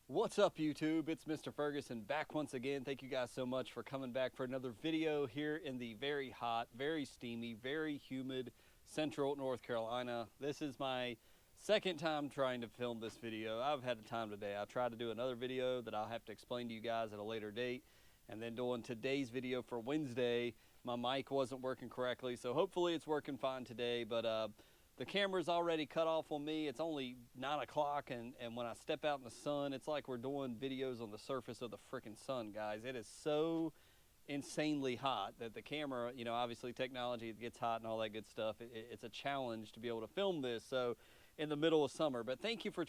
What's up, YouTube? It's Mr. Ferguson back once again. Thank you guys so much for coming back for another video here in the very hot, very steamy, very humid central North Carolina. This is my second time trying to film this video. I've had a time today. I tried to do another video that I'll have to explain to you guys at a later date. And then doing today's video for Wednesday, my mic wasn't working correctly. So hopefully it's working fine today. But the camera's already cut off on me. It's only 9 o'clock, and when I step out in the sun, it's like we're doing videos on the surface of the freaking sun, guys. It is so insanely hot that the camera, you know, obviously technology, it gets hot and all that good stuff. It's a challenge to be able to film this so in the middle of summer. But thank you for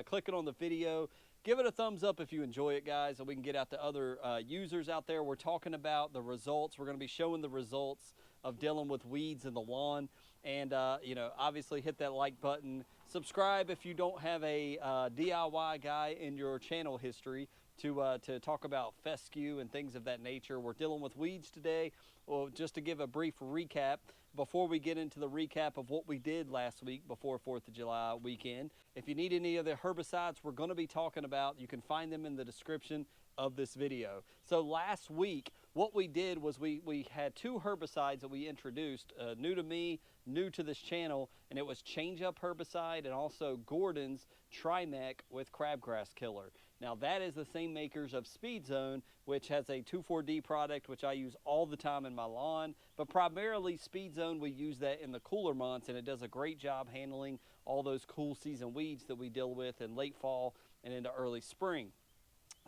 clicking on the video. Give it a thumbs up if you enjoy it, guys, so we can get out to other users out there. We're talking about the results. We're going to be showing the results of dealing with weeds in the lawn. And, you know, obviously hit that like button. Subscribe if you don't have a DIY guy in your channel history to talk about fescue and things of that nature. We're dealing with weeds today. Well, just to give a brief recap, before we get into the recap of what we did last week before 4th of July weekend, if you need any of the herbicides we're going to be talking about, you can find them in the description of this video. So last week, what we did was we had two herbicides that we introduced, new to me, new to this channel, and it was Change Up herbicide and also Gordon's Trimec with crabgrass killer. Now that is the same makers of Speed Zone, which has a 2,4-D product, which I use all the time in my lawn, but primarily Speed Zone, we use that in the cooler months, and it does a great job handling all those cool season weeds that we deal with in late fall and into early spring.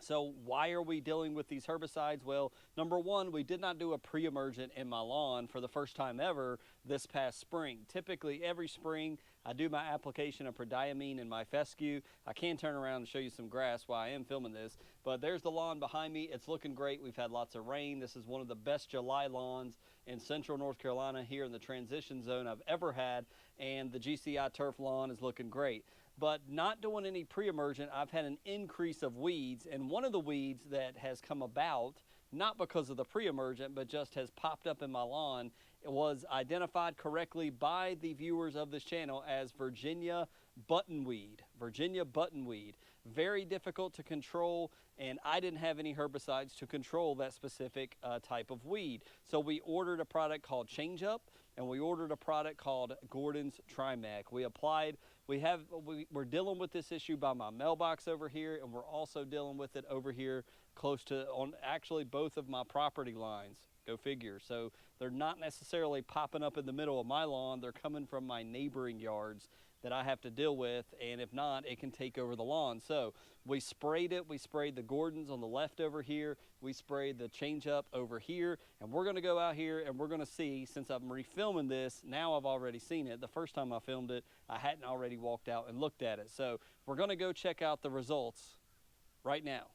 So why are we dealing with these herbicides? Well, number one, we did not do a pre-emergent in my lawn for the first time ever this past spring. Typically every spring I do my application of prodiamine in my fescue. I can turn around and show you some grass while I am filming this, but there's the lawn behind me. It's looking great. We've had lots of rain. This is one of the best July lawns in central North Carolina here in the transition zone I've ever had, and the GCI turf lawn is looking great. But not doing any pre-emergent, I've had an increase of weeds, and one of the weeds that has come about, not because of the pre-emergent, but just has popped up in my lawn, it was identified correctly by the viewers of this channel as Virginia buttonweed. Virginia buttonweed. Very difficult to control, and I didn't have any herbicides to control that specific type of weed. So we ordered a product called Change Up, and we ordered a product called Gordon's Trimec. We applied. We're dealing with this issue by my mailbox over here, and we're also dealing with it over here close to on actually both of my property lines. Go figure. So they're not necessarily popping up in the middle of my lawn. They're coming from my neighboring yards that I have to deal with, and if not, it can take over the lawn. So we sprayed it. We sprayed the Gordons on the left over here. We sprayed the Change Up over here, and we're going to go out here and we're going to see, since I'm refilming this, now I've already seen it. The first time I filmed it, I hadn't already walked out and looked at it. So we're going to go check out the results right now.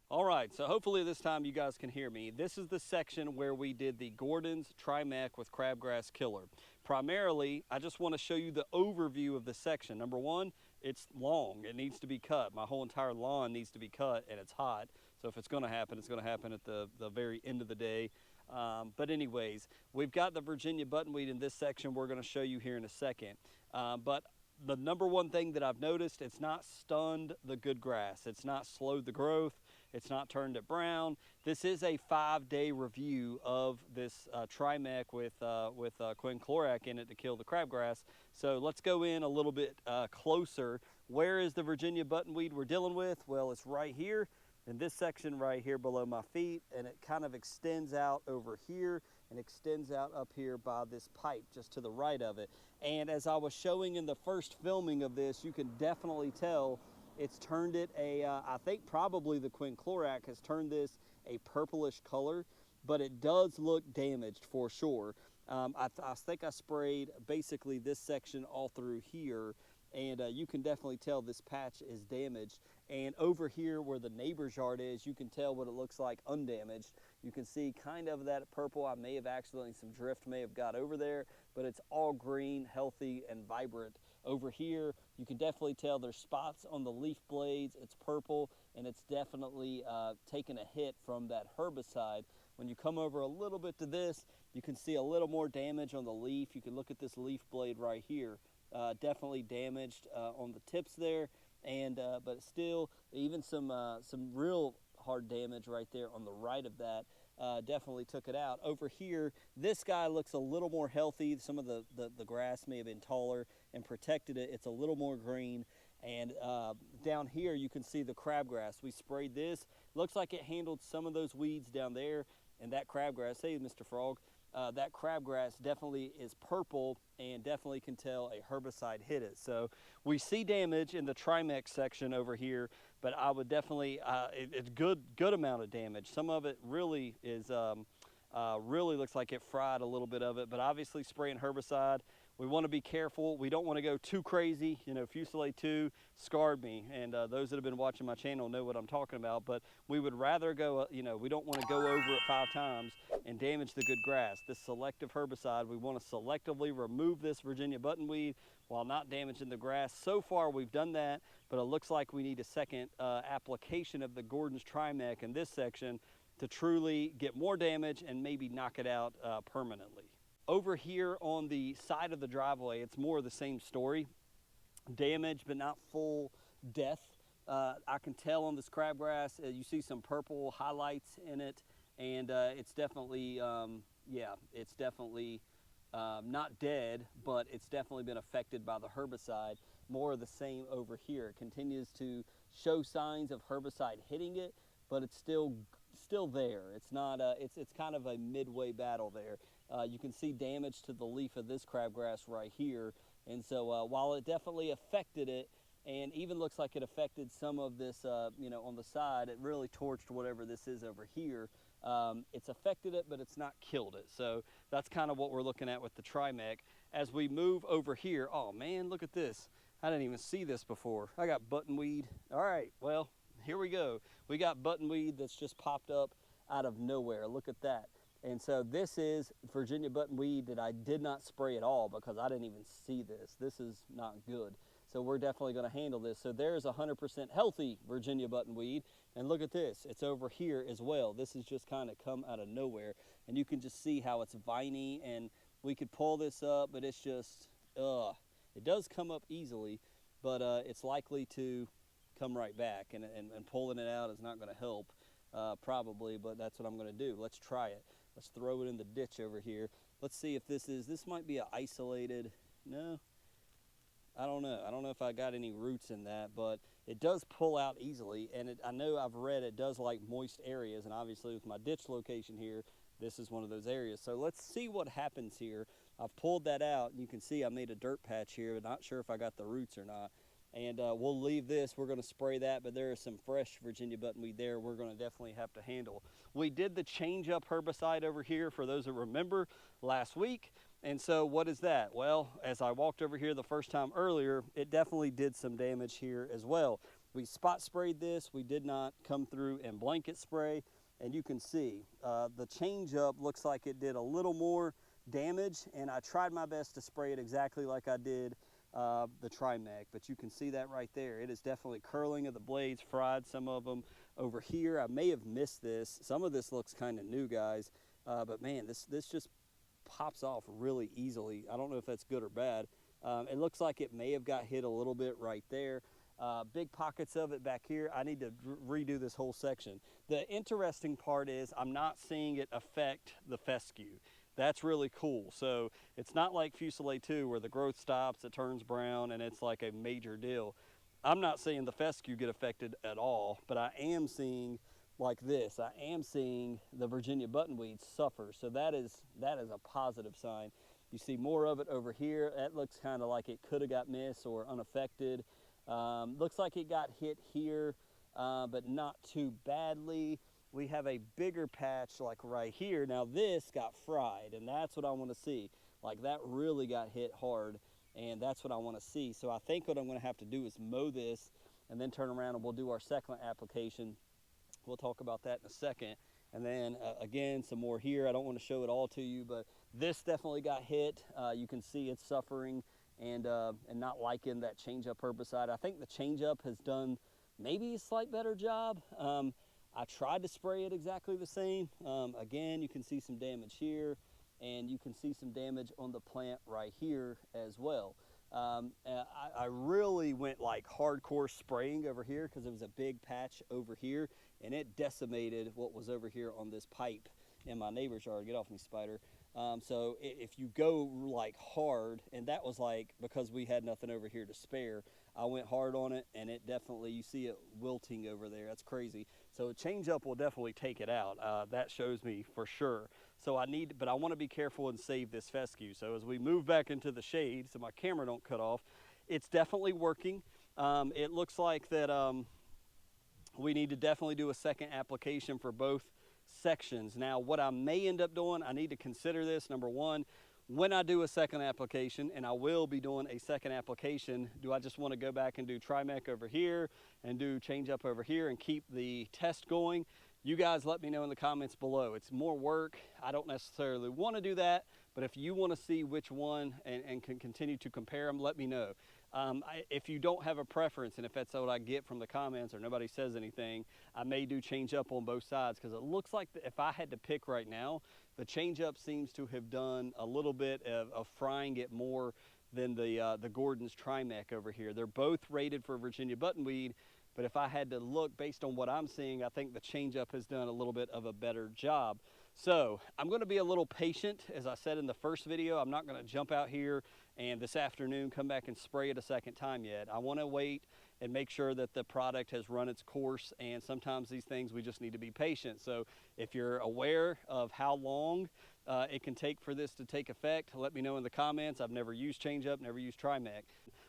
All right, so hopefully this time you guys can hear me. This is the section where we did the Gordon's Trimec with crabgrass killer. Primarily, I just want to show you the overview of the section. Number one, it's long. It needs to be cut. My whole entire lawn needs to be cut, and it's hot. So if it's going to happen, it's going to happen at the very end of the day. But anyways, we've got the Virginia buttonweed in this section we're going to show you here in a second. But the number one thing that I've noticed, it's not stunned the good grass. It's not slowed the growth. It's not turned it brown. This is a 5-day review of this Trimec with quinclorac in it to kill the crabgrass. So let's go in a little bit closer. Where is the Virginia buttonweed we're dealing with? Well, it's right here in this section right here below my feet, and it kind of extends out over here and extends out up here by this pipe just to the right of it. And as I was showing in the first filming of this, you can definitely tell it's turned it I think probably the quinclorac has turned this a purplish color, but it does look damaged for sure. I think I sprayed basically this section all through here, and you can definitely tell this patch is damaged. And over here where the neighbor's yard is, you can tell what it looks like undamaged. You can see kind of that purple. I may have accidentally, some drift may have got over there, but it's all green, healthy, and vibrant. Over here, you can definitely tell there's spots on the leaf blades. It's purple, and it's definitely taken a hit from that herbicide. When you come over a little bit to this, you can see a little more damage on the leaf. You can look at this leaf blade right here. Definitely damaged on the tips there. and but still, even some real hard damage right there on the right of that. Definitely took it out. Over here, this guy looks a little more healthy. Some of the grass may have been taller and protected it. It's a little more green. And down here, you can see the crabgrass. We sprayed this. Looks like it handled some of those weeds down there. And that crabgrass, hey, Mr. Frog, that crabgrass definitely is purple and definitely can tell a herbicide hit it. So we see damage in the Trimex section over here, but I would definitely, it's good amount of damage. Some of it really is, really looks like it fried a little bit of it, but obviously spraying herbicide, we want to be careful. We don't want to go too crazy. You know, Fusilier 2 scarred me, and those that have been watching my channel know what I'm talking about, but we would rather go, you know, we don't want to go over it 5 times and damage the good grass. This selective herbicide, we want to selectively remove this Virginia buttonweed while not damaging the grass. So far, we've done that, but it looks like we need a second application of the Gordon's Trimec in this section to truly get more damage and maybe knock it out permanently. Over here on the side of the driveway, it's more of the same story. Damage, but not full death. I can tell on this crabgrass, you see some purple highlights in it, and it's definitely, yeah, it's definitely not dead, but it's definitely been affected by the herbicide. More of the same over here. It continues to show signs of herbicide hitting it, but it's still there. It's not. It's kind of a midway battle there. You can see damage to the leaf of this crabgrass right here, and so while it definitely affected it, and even looks like it affected some of this, you know, on the side, it really torched whatever this is over here. It's affected it, but it's not killed it. So that's kind of what we're looking at with the Trimec. As we move over here, oh man, look at this. I didn't even see this before. I got buttonweed. All right, well, here we go. We got buttonweed that's just popped up out of nowhere. Look at that. And so this is Virginia buttonweed that I did not spray at all because I didn't even see this. This is not good. So we're definitely going to handle this. So there's 100% healthy Virginia buttonweed. And look at this. It's over here as well. This has just kind of come out of nowhere. And you can just see how it's viney. And we could pull this up, but it's just, it does come up easily, but it's likely to come right back. And pulling it out is not going to help, probably, but that's what I'm going to do. Let's try it. Let's throw it in the ditch over here. Let's see if this might be an isolated, no, I don't know. I don't know if I got any roots in that, but it does pull out easily. And I know I've read it does like moist areas, and obviously with my ditch location here, this is one of those areas. So let's see what happens here. I've pulled that out, and you can see I made a dirt patch here, but not sure if I got the roots or not. And we'll leave this. We're going to spray that, but there is some fresh Virginia buttonweed there we're going to definitely have to handle. We did the change-up herbicide over here, for those that remember, last week. And so what is that? Well, as I walked over here the first time earlier, it definitely did some damage here as well. We spot sprayed this. We did not come through and blanket spray. And you can see the change-up looks like it did a little more damage, and I tried my best to spray it exactly like I did the Trimec, but you can see that right there. It is definitely curling of the blades, fried some of them over here. I may have missed this. Some of this looks kind of new, guys, but man, this just pops off really easily. I don't know if that's good or bad. It looks like it may have got hit a little bit right there. Big pockets of it back here. I need to redo this whole section. The interesting part is I'm not seeing it affect the fescue. That's really cool. So it's not like Fusilier 2 where the growth stops, it turns brown, and it's like a major deal. I'm not seeing the fescue get affected at all, but I am seeing like this. I am seeing the Virginia buttonweed suffer. So that is a positive sign. You see more of it over here. That looks kind of like it could have got missed or unaffected. Looks like it got hit here, but not too badly. We have a bigger patch like right here. Now this got fried, and that's what I want to see. Like that really got hit hard, and that's what I want to see. So I think what I'm going to have to do is mow this and then turn around and we'll do our second application. We'll talk about that in a second. And then again, some more here. I don't want to show it all to you, but this definitely got hit. You can see it's suffering and not liking that change-up herbicide. I think the change-up has done maybe a slight better job. I tried to spray it exactly the same. Again, you can see some damage here, and you can see some damage on the plant right here as well. I really went like hardcore spraying over here because it was a big patch over here, and it decimated what was over here on this pipe in my neighbor's yard. Get off me, spider. So if you go like hard, and that was like because we had nothing over here to spare, I went hard on it, and it definitely, you see it wilting over there. That's crazy. So a change up will definitely take it out. That shows me for sure. So but I want to be careful and save this fescue. So as we move back into the shade, so my camera don't cut off, it's definitely working. It looks like that we need to definitely do a second application for both sections. Now, what I may end up doing, I need to consider this. Number one, when I do a second application, and I will be doing a second application, do I just want to go back and do Trimec over here and do change up over here and keep the test going? You guys let me know in the comments below. It's more work. I don't necessarily want to do that, but if you want to see which one and can continue to compare them, let me know. If you don't have a preference, and if that's what I get from the comments or nobody says anything, I may do change up on both sides, because it looks like if I had to pick right now, the change up seems to have done a little bit of frying it more than the Gordon's Trimec over here. They're both rated for Virginia buttonweed, but if I had to look based on what I'm seeing, I think the change up has done a little bit of a better job. So I'm going to be a little patient. As I said in the first video, I'm not going to jump out here and this afternoon come back and spray it a second time yet. I want to wait and make sure that the product has run its course, and sometimes these things we just need to be patient. So if you're aware of how long it can take for this to take effect, let me know in the comments. I've never used change up, never used Trimec.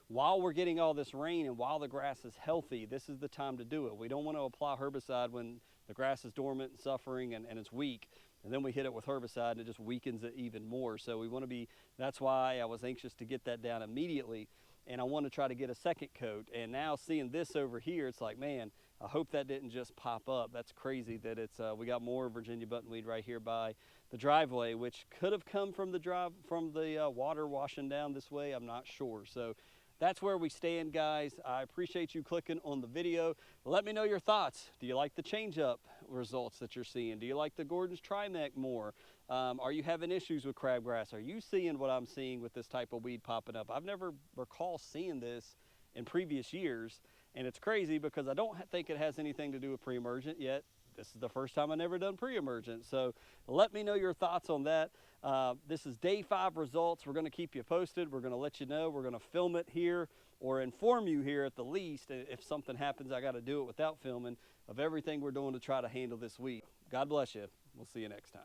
While we're getting all this rain and while the grass is healthy, this is the time to do it. We don't want to apply herbicide when the grass is dormant and suffering and it's weak, and then we hit it with herbicide and it just weakens it even more. So we want to be, that's why I was anxious to get that down immediately, and I want to try to get a second coat. And now seeing this over here, it's like, man, I hope that didn't just pop up. That's crazy that it's we got more Virginia buttonweed right here by the driveway, which could have come from the water washing down this way. I'm not sure. So that's where we stand, guys. I appreciate you clicking on the video. Let me know your thoughts. Do you like the change up results that you're seeing? Do you like the Gordon's Trimec more? Are you having issues with crabgrass? Are you seeing what I'm seeing with this type of weed popping up? I've never recall seeing this in previous years, and it's crazy because I don't think it has anything to do with pre-emergent yet. This is the first time I've never done pre-emergent. So let me know your thoughts on that. This is day 5 results. We're going to keep you posted. We're going to let you know. We're going to film it here or inform you here at the least. If something happens, I got to do it without filming, of everything we're doing to try to handle this weed. God bless you. We'll see you next time.